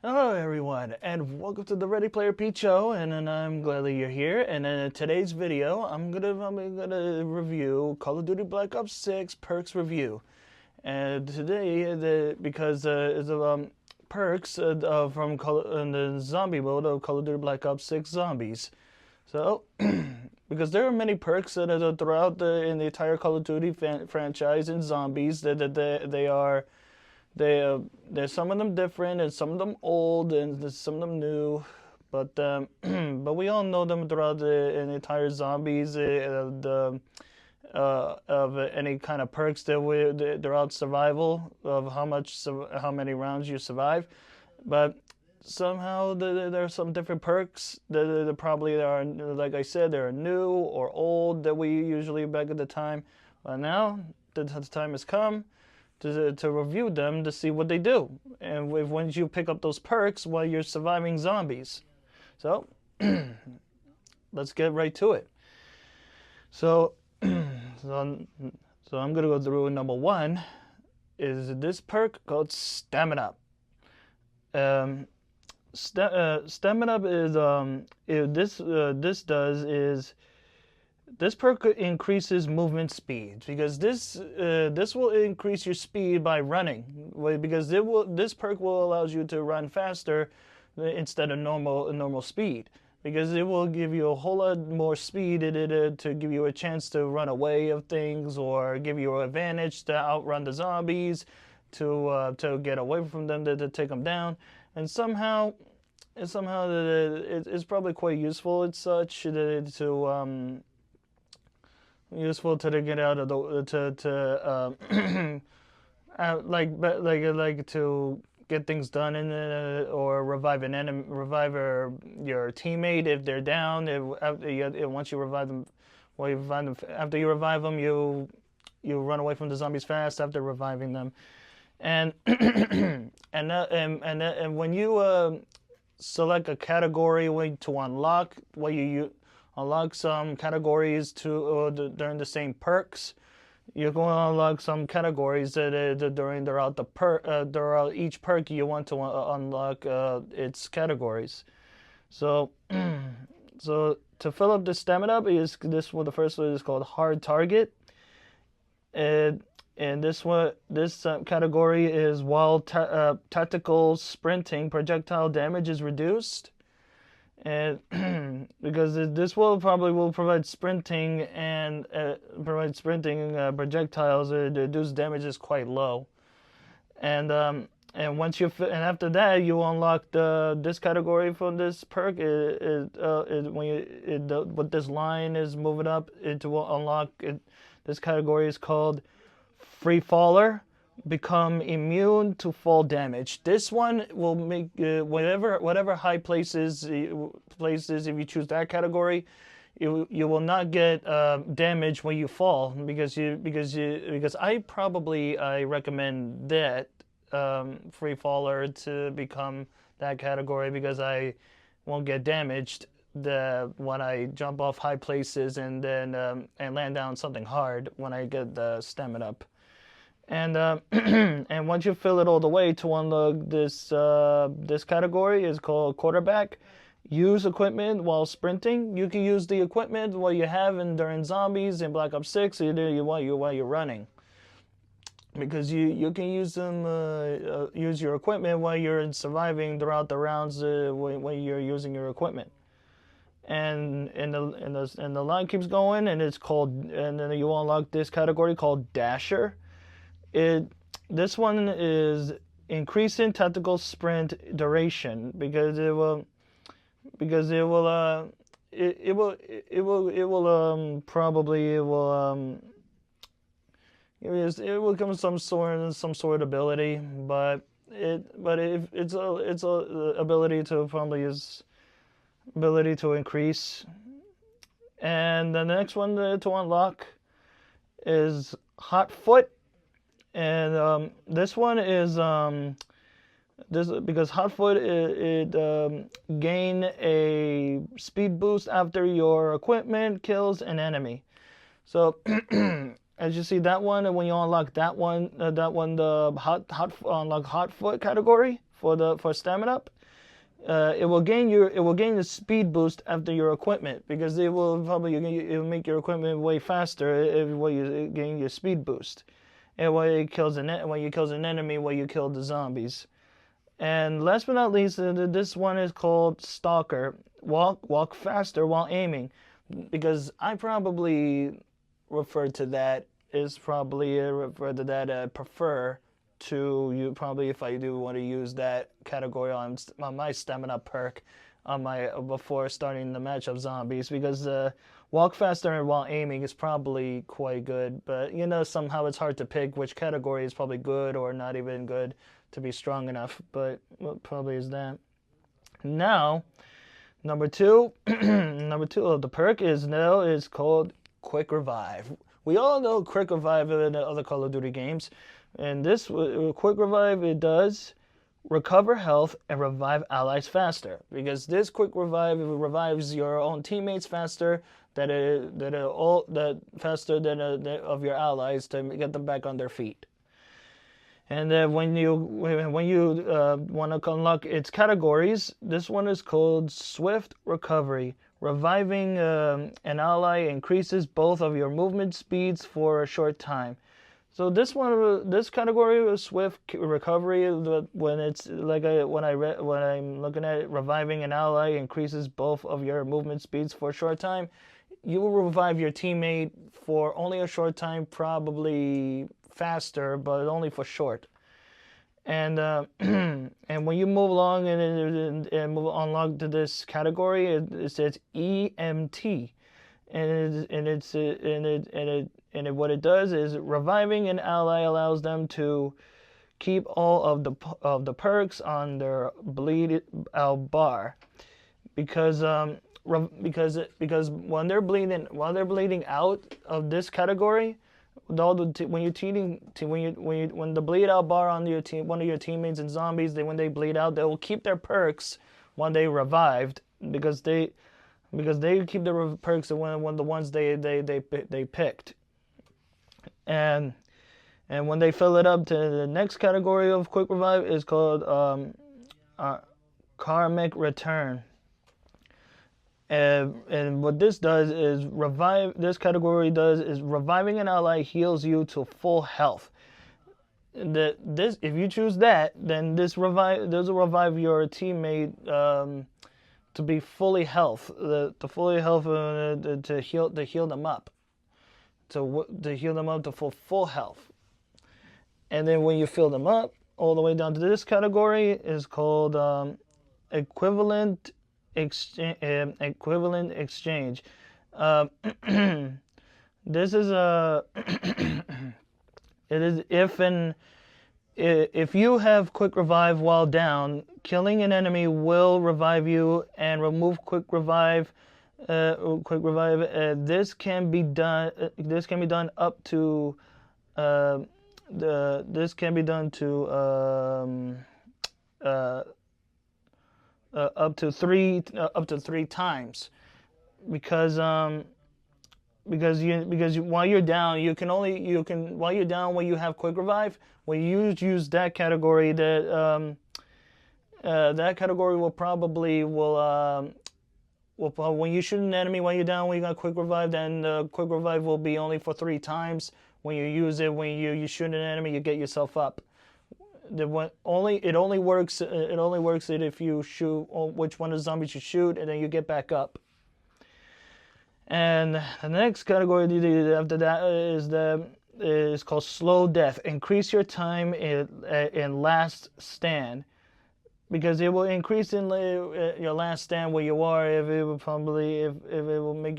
Hello everyone, and welcome to the Ready Player Pete Show, and I'm glad that you're here. And in today's video, I'm gonna review Call of Duty Black Ops 6 Perks review. And today, because it's Perks from the zombie mode of Call of Duty Black Ops 6 Zombies. So, because there are many perks that are throughout in the entire Call of Duty franchise and zombies that they are. There's some of them different and some of them old and there's some of them new, but but we all know them throughout the entire zombies of any kind of perks throughout survival of how many rounds you survive, but somehow there are some different perks that probably are, like I said, they're new or old that we usually back at the time, but now the time has come to review them to see what they do. And once you pick up those perks while you're surviving zombies. So, let's get right to it. So, so, I'm going to go through number one is this perk called Stamina. Stamina is, this perk increases movement speed because this will increase your speed by running, because this perk will allows you to run faster instead of normal speed, because it will give you a whole lot more speed to give you a chance to run away of things or give you an advantage to outrun the zombies, to get away from them, to take them down. And somehow it's probably quite useful. It's such to useful to get out of the to get things done or revive an enemy, your teammate if they're down. Once you revive them, after you revive them, you run away from the zombies fast after reviving them, and and when you select a category to unlock, you unlock some categories during the same perks. You're going to unlock some categories throughout each perk you want to unlock its categories. So, so to fill up the stamina, the first one is called hard target, and this category is while tactical sprinting, projectile damage is reduced. And because this will provide sprinting and projectiles, the reduced damage is quite low. And after that you unlock this category for this perk. What this line is moving up, it will unlock it. This category is called Free Faller. Become immune to fall damage. This one will make whatever high places, if you choose that category, you will not get damage when you fall, because I recommend that Free Faller to become that category, because I won't get damaged when I jump off high places and then and land down something hard when I get the stamina up. And and once you fill it all the way, to unlock this category is called quarterback. Use equipment while sprinting. You can use the equipment while you have during zombies in Black Ops 6, while you're running, because you can use them use your equipment while you're surviving throughout the rounds when you're using your equipment. And the line keeps going, and then you unlock this category called Dasher. This one is increasing tactical sprint duration, because it will come some sort of ability, but it's a ability to probably is ability to increase. And the next one to unlock is Hot Foot. And this one is because Hot Foot, gain a speed boost after your equipment kills an enemy. So as you see that one, and when you unlock that one, the unlock Hot Foot category for stamina up. It will gain a speed boost after your equipment, because it will make your equipment way faster when you gain your speed boost, and when you kills an enemy, when you kill the zombies. And last but not least, this one is called Stalker. Walk faster while aiming, because I probably refer to that prefer to you, probably, if I do want to use that category on my stamina perk on my before starting the match of zombies, because walk faster while aiming is probably quite good, but somehow it's hard to pick which category is probably good or not even good to be strong enough, but what probably is that. Now, number two, number two of the perk is called Quick Revive. We all know Quick Revive in the other Call of Duty games, and this Quick Revive, it does recover health and revive allies faster, because this Quick Revive, it revives your own teammates faster faster than of your allies, to get them back on their feet. And when you want to unlock its categories, this one is called Swift Recovery. Reviving an ally increases both of your movement speeds for a short time. So this category of Swift Recovery, when it's like when I'm looking at it, reviving an ally increases both of your movement speeds for a short time. You will revive your teammate for only a short time, probably faster, but only for short. And and when you move along and move along to this category, it says EMT, and what it does is reviving an ally allows them to keep all of the perks on their bleed out bar, because when they're bleeding out of this category, when the bleed out bar on your team, one of your teammates and zombies, when they bleed out, they will keep their perks when they revived, because they keep the perks when the ones they picked, and when they fill it up to the next category of Quick Revive is called Karmic Return. And what this does is reviving an ally heals you to full health. If you choose that, then this will revive your teammate to be fully health, to heal them up, to heal them up to full health. And then when you fill them up all the way down to this category is called equivalent exchange. This is it is if you have Quick Revive while down, killing an enemy will revive you and remove Quick Revive. This can be done. Up to This can be done to up to three times, because while you're down, while you're down, when you have Quick Revive, when you use that category, that category will when you shoot an enemy while you're down, when you got Quick Revive, then Quick Revive will be only for 3 times. When you use it, when you shoot an enemy, you get yourself up. It only works if you shoot which one of the zombies you shoot, and then you get back up. And the next category after that is called Slow Death. Increase your time in last stand, because it will increase in your last stand where you are. If it will make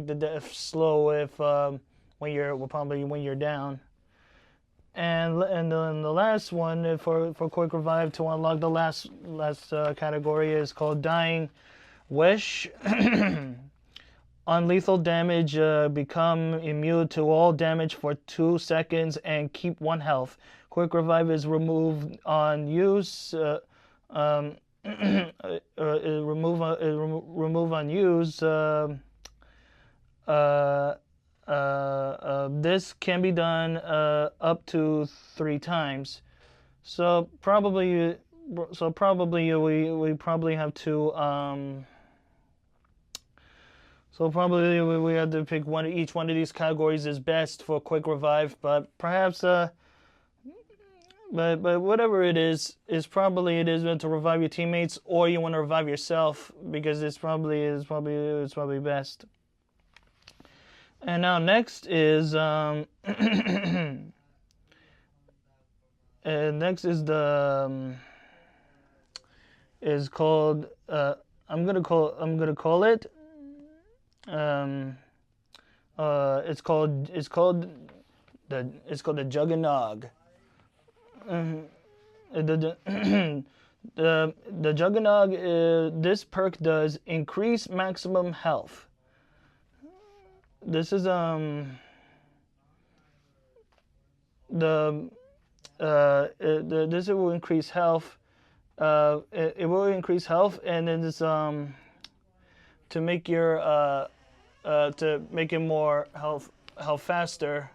the death slow when you're down. And then the last one for Quick Revive to unlock the last category is called Dying Wish. On lethal damage, become immune to all damage for 2 seconds and keep 1 health. Quick Revive is removed on use. Remove on use. This can be done up to 3 times. So probably, we probably have to so probably we have to pick one. Each one of these categories is best for a quick revive, but perhaps but whatever it is probably it is meant to revive your teammates, or you want to revive yourself, because it's probably best. And now next is and next is the is called I'm gonna call it it's called the Juggernog. The the Juggernog, this perk does increase maximum health. This is the this will increase health. It will increase health, and then it's to make your to make it more health faster,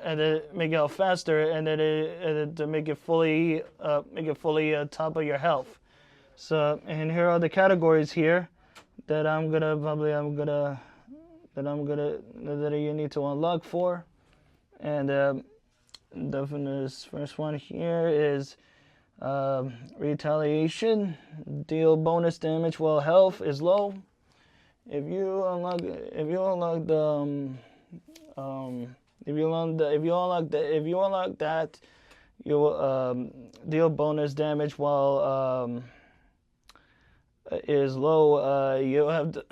and then make it health faster, and then to make it fully top of your health. So, and here are the categories here that that you need to unlock for, and the first one here is retaliation. Deal bonus damage while health is low. If you unlock the if you unlock that, you will deal bonus damage while is low. You have to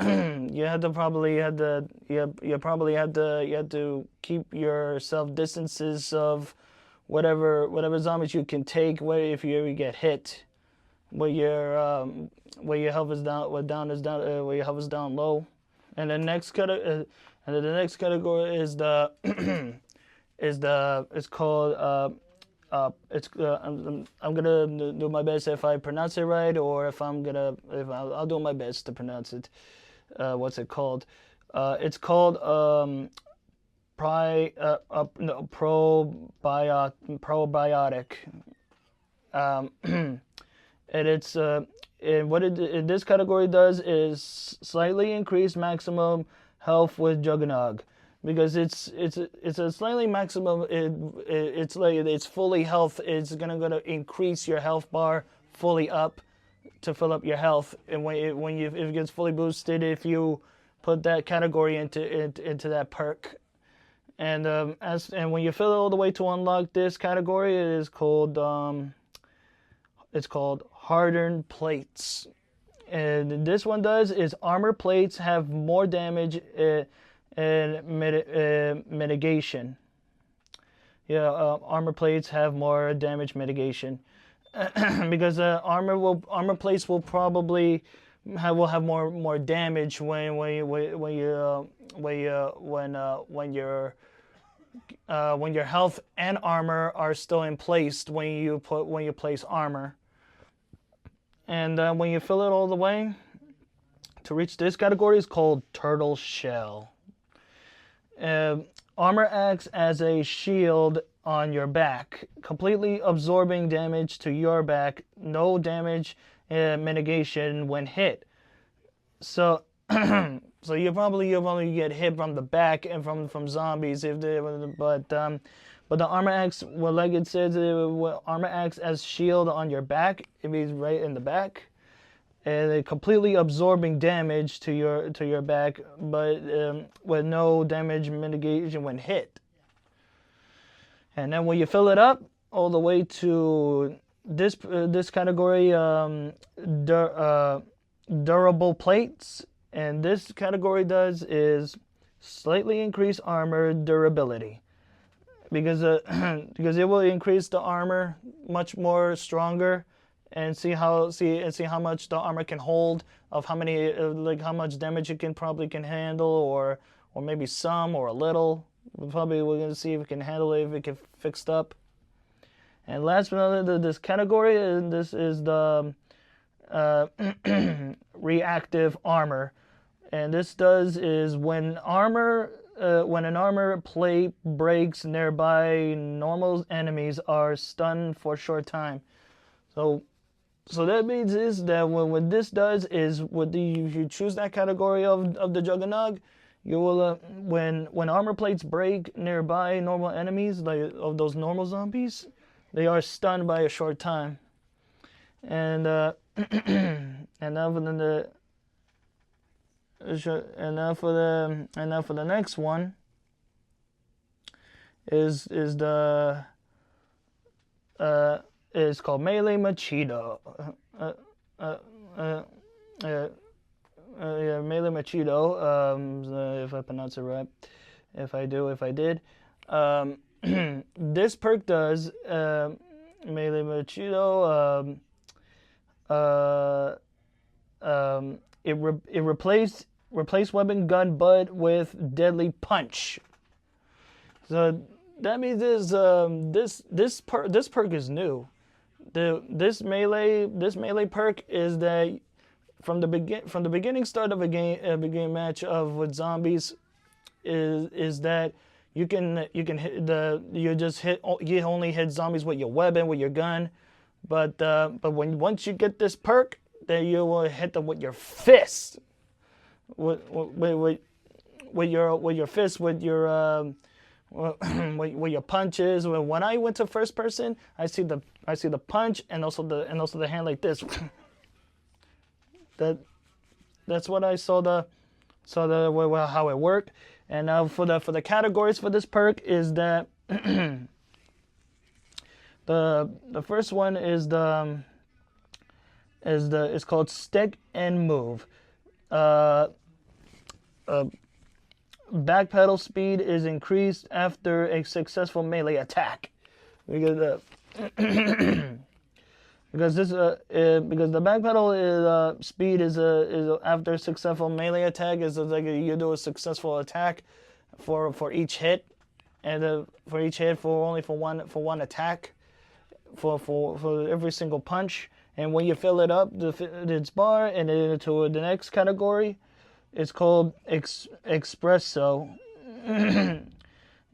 you have to keep yourself distances of whatever zombies you can take. Where if you ever get hit, where your health is down, where your health is down low. And the next category is the it's called I'm gonna do my best if I pronounce it right, or if I'll do my best to pronounce it. What's it called? It's called probiotic. And it's and this category does is slightly increase maximum health with Juggernog, because it's a slightly maximum. It's like it's fully health. It's gonna increase your health bar fully up to fill up your health. And if it gets fully boosted, if you put that category into that perk. And when you fill it all the way to unlock this category, it is called it's called hardened plates. And this one does is armor plates have more damage and mitigation. Yeah, armor plates have more damage mitigation because armor plates will probably will have more damage when your health and armor are still in place when you place armor. And when you fill it all the way to reach this category is called turtle shell. Armor acts as a shield on your back, completely absorbing damage to your back. No damage mitigation when hit. So so you probably get hit from the back and from zombies but the armor acts, well, like it says, armor acts as shield on your back. It means right in the back, and it completely absorbing damage to your back, but with no damage mitigation when hit. And then when you fill it up all the way to this category, durable plates, and this category does is slightly increase armor durability. Because it will increase the armor much more stronger, and see how much the armor can hold, of how many how much damage it can handle, or maybe some or a little. We're gonna see if it can handle it, if it can fixed up. And last but not least, this category, and this is the reactive armor. And this does is when armor when an armor plate breaks nearby, normal enemies are stunned for a short time. So that means is that what this does is if you choose that category of the Juggernog, you will when armor plates break nearby normal enemies like of those normal zombies, they are stunned by a short time. And and now for the and now for the next one is called Melee Machito. Yeah, Melee Machito. If I pronounce it right, if I did. This perk does Melee Machito. It replace weapon gun butt with deadly punch. So that means this perk is new. This melee perk is that from the beginning start of a game match with zombies is that you only hit zombies with your weapon, with your gun, but once you get this perk, then you will hit them with your fist, with your fist, with your with your punches. When I went to first person, I see the punch and also the hand like this. That's what I saw how it worked. And now for the categories for this perk is that the first one is called Stick and Move. Backpedal speed is increased after a successful melee attack. Because because the backpedal speed is after a successful melee attack is like you do a successful attack for each hit, and for each hit for one attack for every single punch. And when you fill it up, its bar, and then to the next category, it's called Espresso.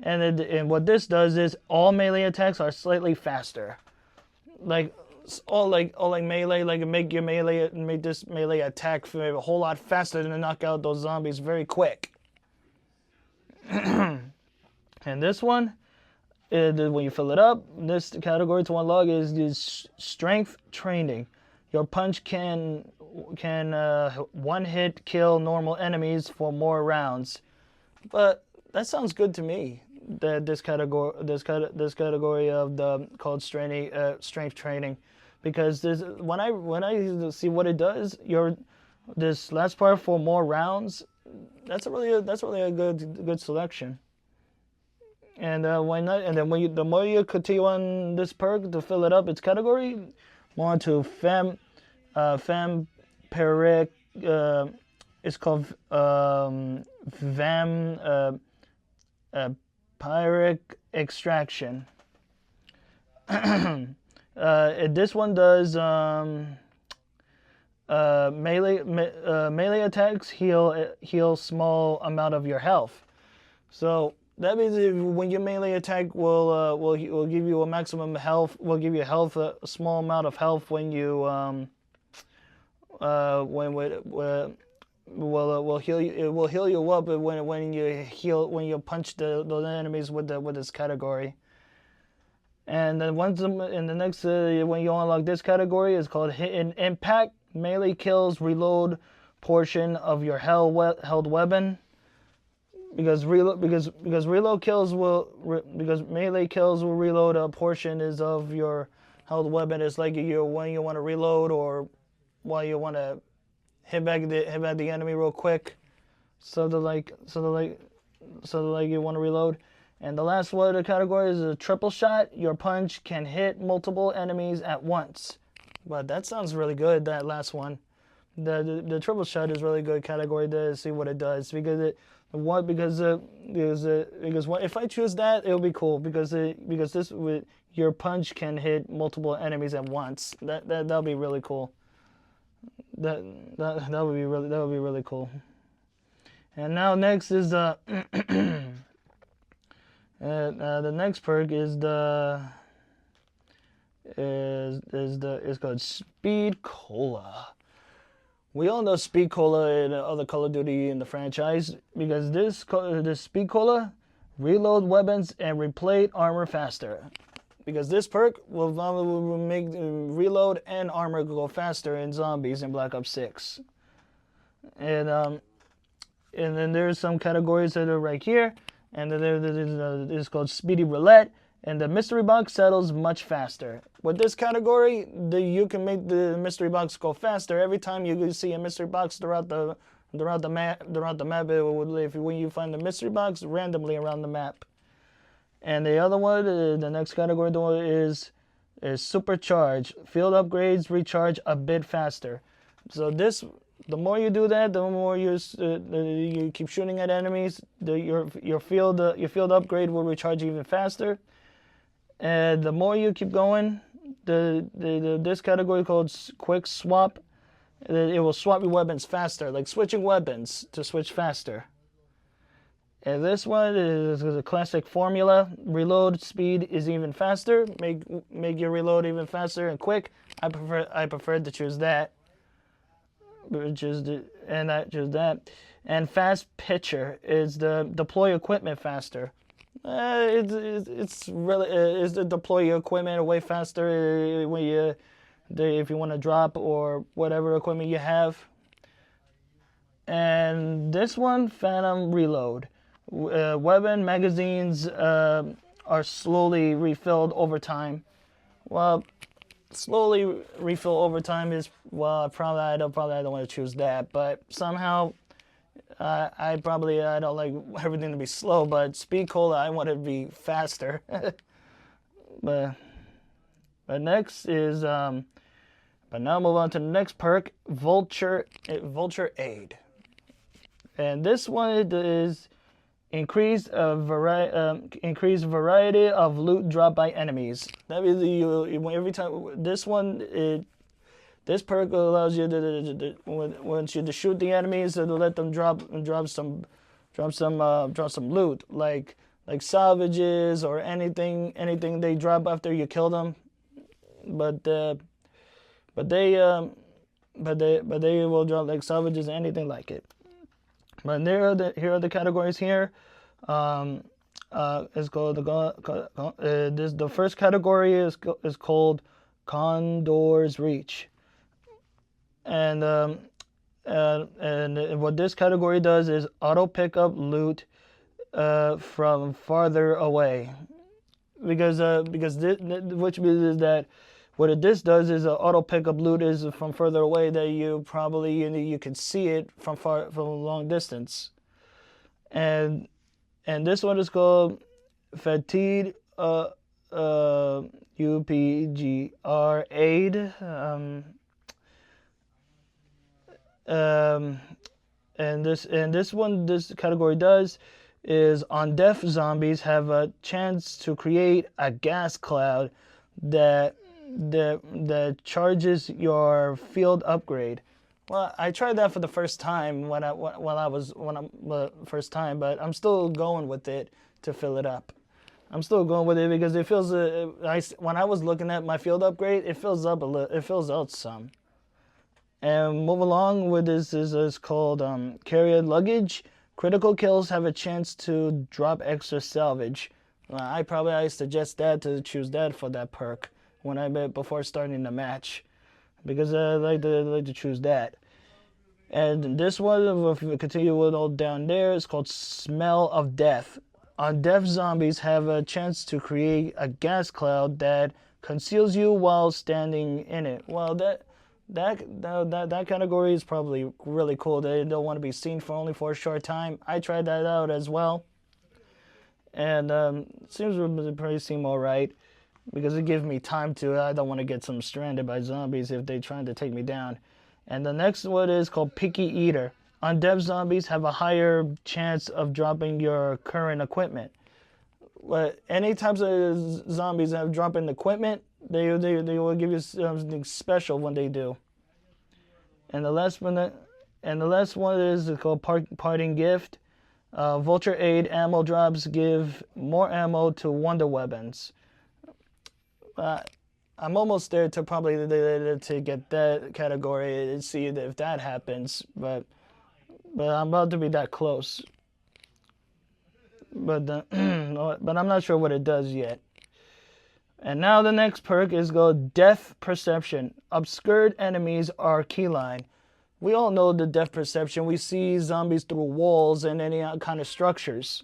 And what this does is all melee attacks are slightly faster. All melee, make this melee attack a whole lot faster than to knock out those zombies very quick. And this one, when you fill it up, this category to unlock is strength training. Your punch can one hit kill normal enemies for more rounds. But that sounds good to me. That this category of the called strength training, because when I see what it does, this last part for more rounds, that's really a good selection. And why not? And then the more you continue on this perk to fill it up, its category, more to Perk. It's called Vampiric Extraction. This one does melee attacks heal small amount of your health. So that means when your melee attack will give you a maximum health, will give you health, a small amount of health when you will heal you. It will heal you up when you punch those enemies with this category. And then when you unlock this category, it's called Hit and Impact. Melee kills reload portion of your held weapon. Because melee kills will reload a portion of your held weapon. It's like when you want to reload or while you want to hit back the enemy real quick. So you want to reload. And the last one of the category is a triple shot. Your punch can hit multiple enemies at once. But that sounds really good. That last one, the triple shot is really good category to see what it does because if I choose that, it'll be cool because your punch can hit multiple enemies at once. That'll be really cool. That would be really cool. And now next is the the next perk is is called Speed Cola. We all know Speed Cola in other Call of Duty in the franchise because this Speed Cola reload weapons and replate armor faster. Because this perk will make reload and armor go faster in zombies in Black Ops 6. And then there's some categories that are right here, and then there's called Speedy Roulette, and the mystery box settles much faster. With this category, you can make the mystery box go faster every time you see a mystery box throughout the map. When you find the mystery box randomly around the map. And the other one, the next category is supercharge. Field upgrades recharge a bit faster. So the more you do that, the more you keep shooting at enemies. Your field upgrade will recharge even faster. And the more you keep going, this category called quick swap, it will swap your weapons faster, like switching weapons to switch faster. And this one is a classic formula. Reload speed is even faster. Make your reload even faster and quick. I prefer to choose that. I choose that. And fast pitcher is the deploy equipment faster. It's really is to deploy your equipment way faster when if you want to drop or whatever equipment you have. And this one, Phantom Reload. Weapon magazines are slowly refilled over time. Well, slowly refill over time is I don't want to choose that, but somehow I don't like everything to be slow. But Speed Cola, I want it to be faster. but next is but now move on to the next perk, Vulture Aid, and this one is increased variety of loot dropped by enemies. That means every time this perk allows you to shoot the enemies to let them drop some loot like salvages or anything they drop after you kill them. But they will drop like salvages or anything like it. But here are the categories here. It's called the first category is called Condor's Reach, and what this category does is auto pick up loot from farther away, because which means that what this does is auto pick up loot is from further away that you can see it from a long distance, and this one is called Fatigue UPGR Aid. And this category does is on deaf zombies have a chance to create a gas cloud that charges your field upgrade. Well, I tried that for the first time but I'm still going with it to fill it up. I'm still going with it because it feels. When I was looking at my field upgrade, it fills up a little. It fills out some. And move along with this is called carrier luggage. Critical kills have a chance to drop extra salvage. I suggest that to choose that for that perk before starting the match, because I like to choose that. And this one, if we continue with all down there, it's called Smell of Death. Undead zombies have a chance to create a gas cloud that conceals you while standing in it. Well, that category is probably really cool. They don't want to be seen for a short time. I tried that out as well, and seems to pretty seem all right, because it gives me time I don't want to get stranded by zombies if they're trying to take me down. And the next one is called Picky Eater. Undead zombies have a higher chance of dropping your current equipment. But any types of zombies that have dropping equipment, they will give you something special when they do. And the last one, And the last one is called Parting Gift. Vulture Aid ammo drops give more ammo to wonder weapons. I'm almost there to probably to get that category and see if that happens, but I'm about to be that close. But but I'm not sure what it does yet. And now the next perk is called Depth Perception. Obscured enemies are keyline. We all know the depth perception. We see zombies through walls and any kind of structures.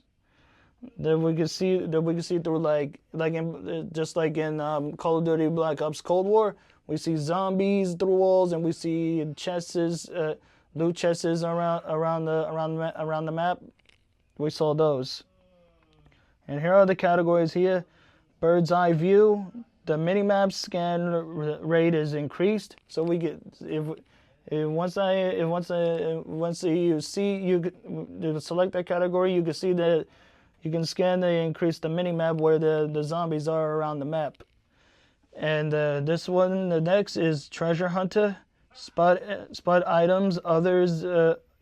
That we can see through just like in Call of Duty Black Ops Cold War. We see zombies through walls, and we see chests, loot chests around the map. We saw those. And here are the categories here. Bird's eye view. The minimap scan rate is increased, so we get once you select that category, you can see that you can scan and increase the minimap where the zombies are around the map. And this one, the next is treasure hunter. Spot items others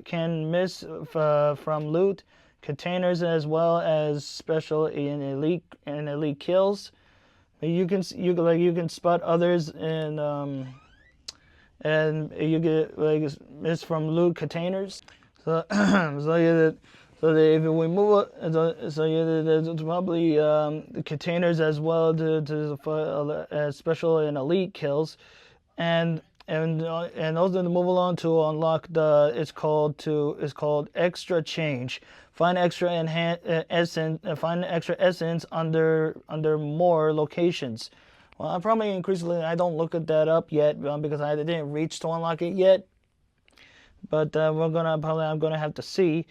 can miss from loot. Containers as well as special and elite kills. You can spot others and you get miss from loot containers. So if we move, there's probably containers as well for special and elite kills, and also to move along to unlock it's called extra change. Find extra essence under more locations. Well, I I don't look at that up yet because I didn't reach to unlock it yet. But I'm gonna have to see.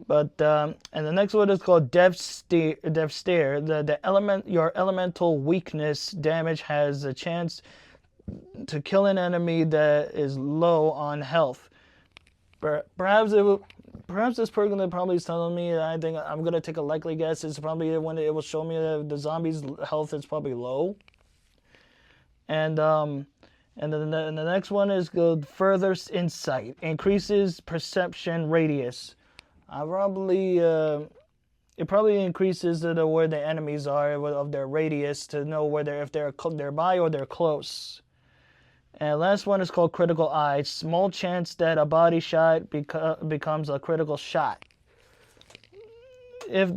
But and the next one is called Depth Stare. Your elemental weakness damage has a chance to kill an enemy that is low on health. Perhaps this person probably is telling me. I think I'm gonna take a likely guess. It's probably when it will show me that the zombie's health is probably low. And then the next one is good. Further insight increases perception radius. It probably increases where the enemies are of their radius to know whether if they're nearby or they're close. And last one is called critical eye. Small chance that a body shot becomes a critical shot. If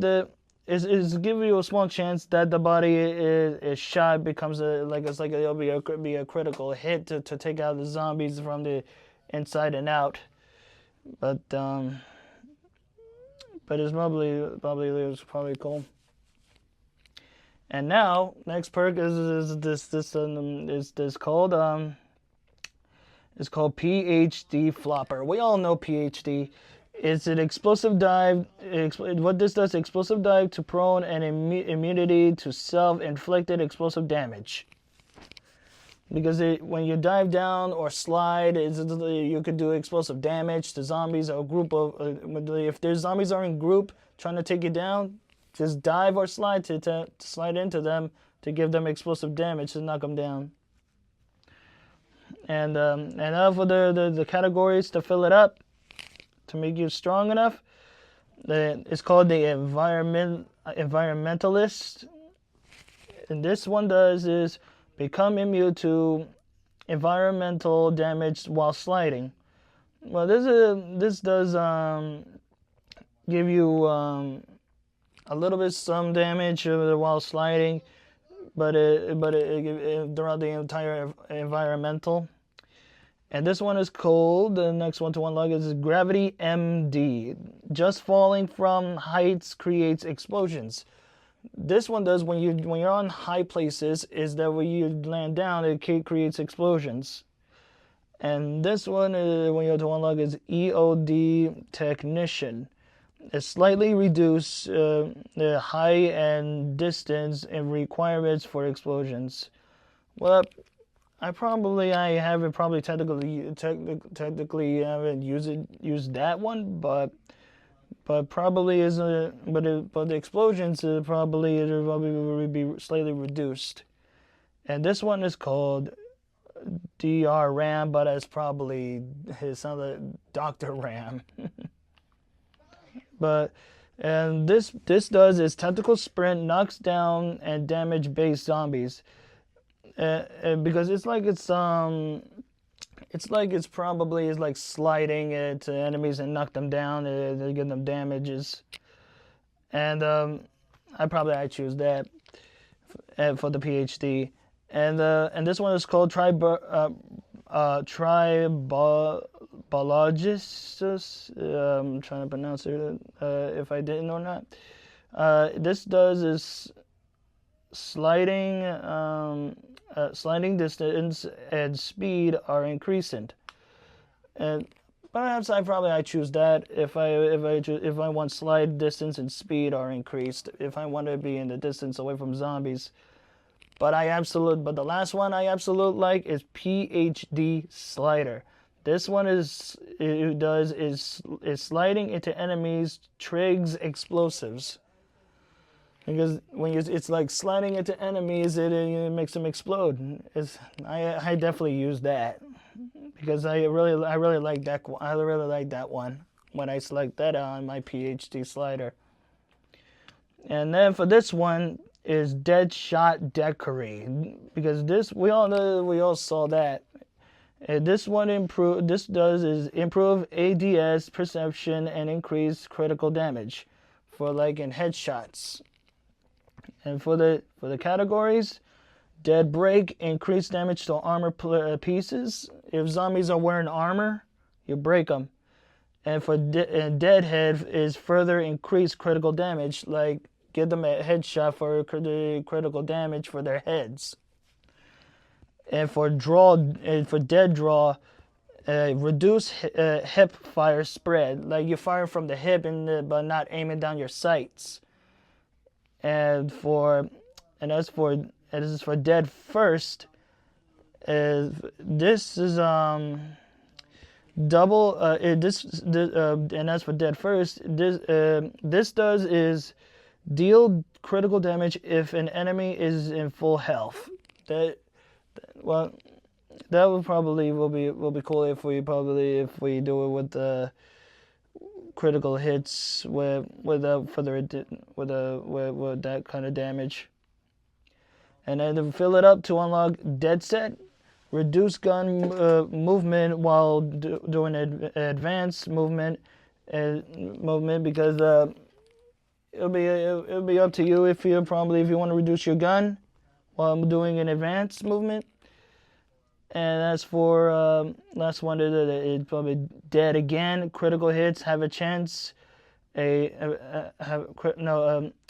is giving you a small chance that the body is shot becomes it'll be a critical hit to take out the zombies from the inside and out. But it's probably cool. And now next perk is called PhD Flopper. We all know PhD. It's an explosive dive. What this does, explosive dive to prone and immunity to self-inflicted explosive damage. Because when you dive down or slide, you could do explosive damage to zombies or a group of. If there's zombies are in group trying to take you down, just dive or slide to slide into them to give them explosive damage to knock them down. And now for the categories to fill it up, to make you strong enough. It's called the environmentalist. And this one does is become immune to environmental damage while sliding. Well, this does give you a little bit some damage while sliding, but throughout the entire environmental. And this one is called, the next one to unlock is Gravity MD. Just falling from heights creates explosions. This one does when you're on high places is that when you land down it creates explosions. And this one when you have to unlock is EOD Technician. It slightly reduce the height and distance and requirements for explosions. Well, I haven't technically haven't used that one, but probably is but the explosions probably will be slightly reduced. And this one is called Dr. Ram, but it's probably his other Dr. Ram. But and this does is tentacle sprint knocks down and damage base zombies. Because it's like it's probably is like sliding it to enemies and knock them down to give them damages. And I choose that for the PhD. And this one is called Tribologistus. I'm trying to pronounce it if I didn't or not. This does is sliding sliding distance and speed are increasing. And perhaps I choose that if I want slide distance and speed are increased. If I want to be in the distance away from zombies. But the last one I absolute like is PhD Slider. This one is sliding into enemies, trigs, explosives. Because it's like sliding into enemies, it makes them explode. I definitely use that because I really like that. I really like that one when I select that on my PhD Slider. And then for this one is Deadshot Decory, because this we all saw that. And this does is improve ADS perception and increase critical damage for like in headshots. And for the categories, Dead Break, increase damage to armor pieces. If zombies are wearing armor, you break them. And for Deadhead is further increase critical damage, like give them a headshot for critical damage for their heads. And for Dead Draw, reduce hip fire spread, like you fire from the hip but not aiming down your sights. And this is for Dead First. This is double. And as for Dead First, this does is deal critical damage if an enemy is in full health. That would probably will be cool if we do it with the critical hits with that kind of damage. And then to fill it up, to unlock Dead Set, reduce gun movement while doing advanced movement because it'll be up to you if you want to reduce your gun while doing an advanced movement. And as for last one, it's probably Dead Again. Critical hits have a chance. Dead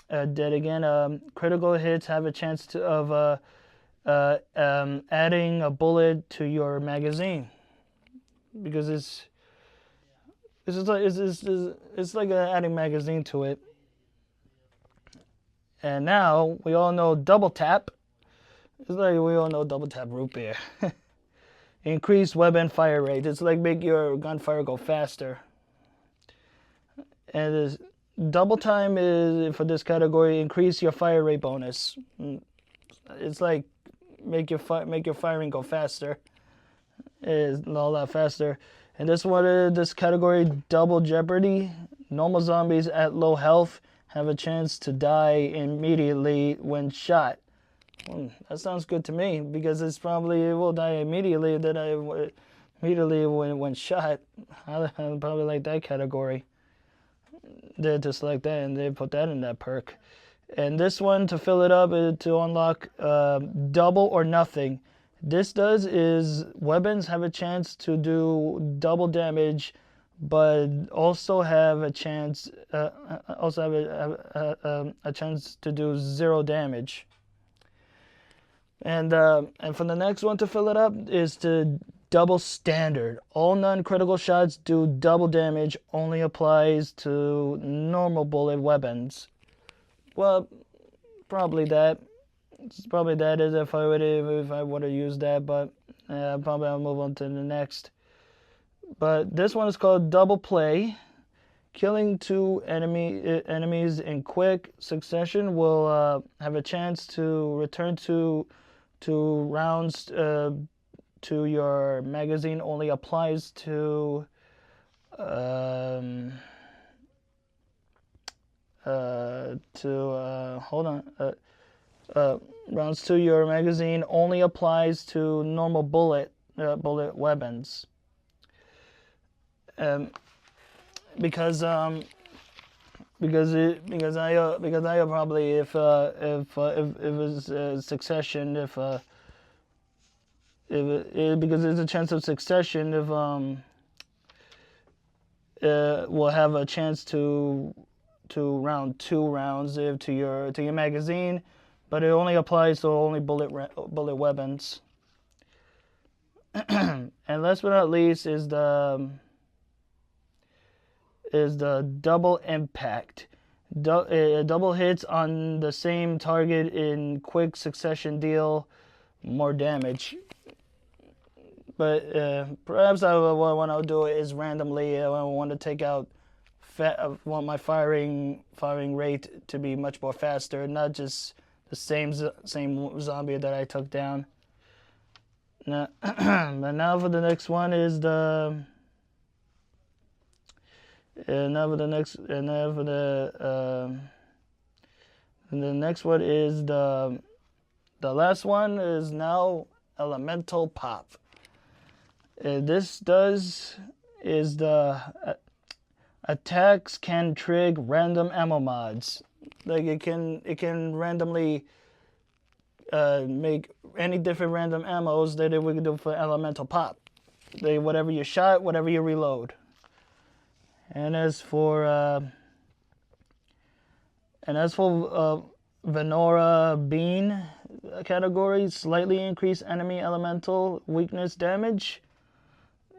Again. Critical hits have a chance of adding a bullet to your magazine, because it's like adding magazine to it. And now we all know Double Tap. It's like we all know Double Tap root beer. Increase weapon fire rate. It's like make your gunfire go faster. And double time is for this category. Increase your fire rate bonus. It's like make your firing go faster. It's a lot faster. And this category, Double Jeopardy. Normal zombies at low health have a chance to die immediately when shot. That sounds good to me, because it will die immediately. Immediately when shot. I probably like that category. They just like that, and they put that in that perk. And this one, to fill it up, to unlock Double or Nothing. This does is weapons have a chance to do double damage, but also have a chance a chance to do 0 damage. And for the next one to fill it up is to Double Standard. All non-critical shots do double damage, only applies to normal bullet weapons. Well, probably that. Probably that is if I would have used that, but probably I'll move on to the next. But this one is called Double Play. Killing 2 enemies in quick succession will have a chance to return to rounds to your magazine only applies to um, hold on. Rounds to your magazine only applies to normal bullet weapons. Um, because I probably if it was succession because there's a chance of succession if we'll have a chance to round 2 rounds to your magazine, but it only applies to only bullet weapons. And last but not least is the double impact. Double hits on the same target in quick succession deal more damage. But perhaps what I'll do is randomly. I want to take out. I want my firing rate to be much more faster, not just the same zombie that I took down. Now, but now for the next one is the. And now for the next, and now for the next one is the last one is now elemental pop. This does is the attacks can trigger random ammo mods. Like it can randomly make any different random ammos that we can do for elemental pop. Whatever you shot, whatever you reload. And as for Venora Bean category, slightly increase enemy elemental weakness damage.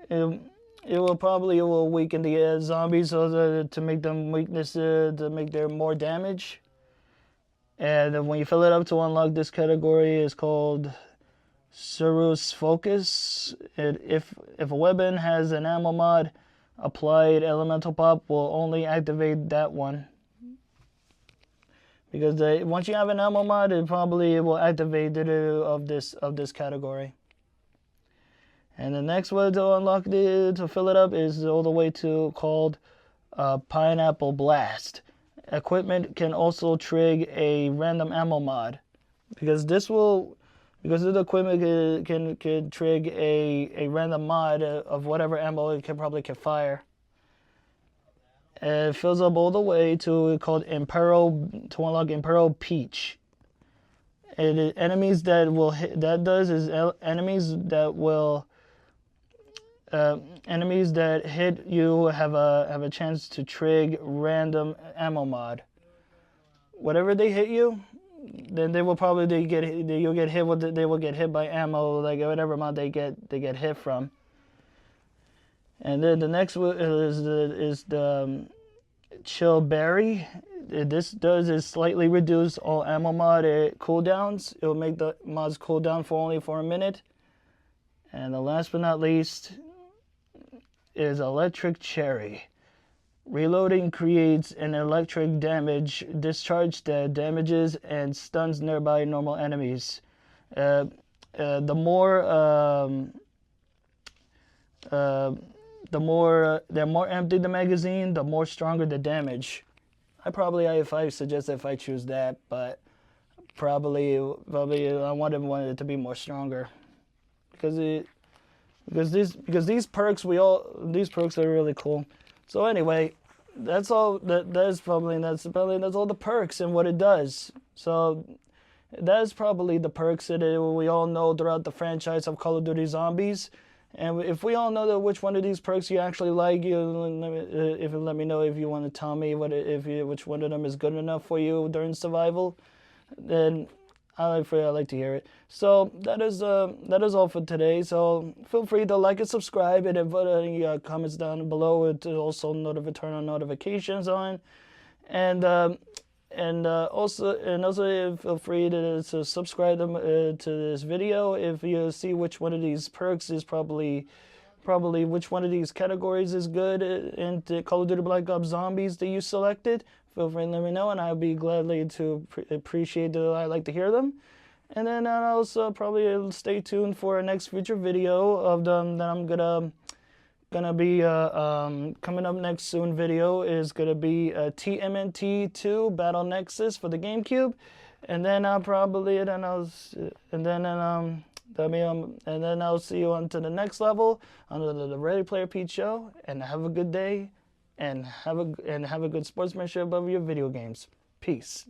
It will weaken the zombies to make them to make their more damage. And when you fill it up to unlock this category, is called Cerus Focus. If a weapon has an ammo mod applied, elemental pop will only activate that one. Because once you have an ammo mod, it will activate of this category. And the next one to unlock to fill it up is all the way to called Pineapple Blast. Equipment can also trigger a random ammo mod, because the equipment can trigger a random mod of whatever ammo it can fire. It fills up all the way to called Imperial to unlock Imperial Peach. Enemies that will hit, that does is enemies that hit you have a chance to trigger random ammo mod. Whatever they hit you, then they will probably they will get hit by ammo, like whatever mod they get hit from. And then the next one is the Chill Berry. This does is slightly reduce all ammo mod cooldowns. It will make the mods cool down only for a minute. And the last but not least is Electric Cherry. Reloading creates an electric damage discharge that damages and stuns nearby normal enemies. The more empty the magazine, the more stronger the damage. If I choose that, but probably I wanted it to be more stronger, because these perks are really cool. So anyway, that's all. That's all the perks and what it does. So that's probably the perks that we all know throughout the franchise of Call of Duty Zombies. And if we all know which one of these perks you actually like, let me know if you want to tell me which one of them is good enough for you during survival. Then I like to hear it. So that is all for today. So feel free to like and subscribe, and put any comments down below to also turn on notifications on, and also feel free to subscribe to this video if you see which one of these perks is probably which one of these categories is good in Call of Duty Black Ops Zombies that you selected. Feel free to let me know, and I'll be gladly to appreciate I like to hear them. And then also probably stay tuned for a next future video of them that I'm gonna be coming up next soon. Video is gonna be TMNT 2 Battle Nexus for the GameCube, and then I'll probably and then I'll see you on to the next level under the Ready Player Pete show. And have a good day, and have a good sportsmanship of your video games. Peace.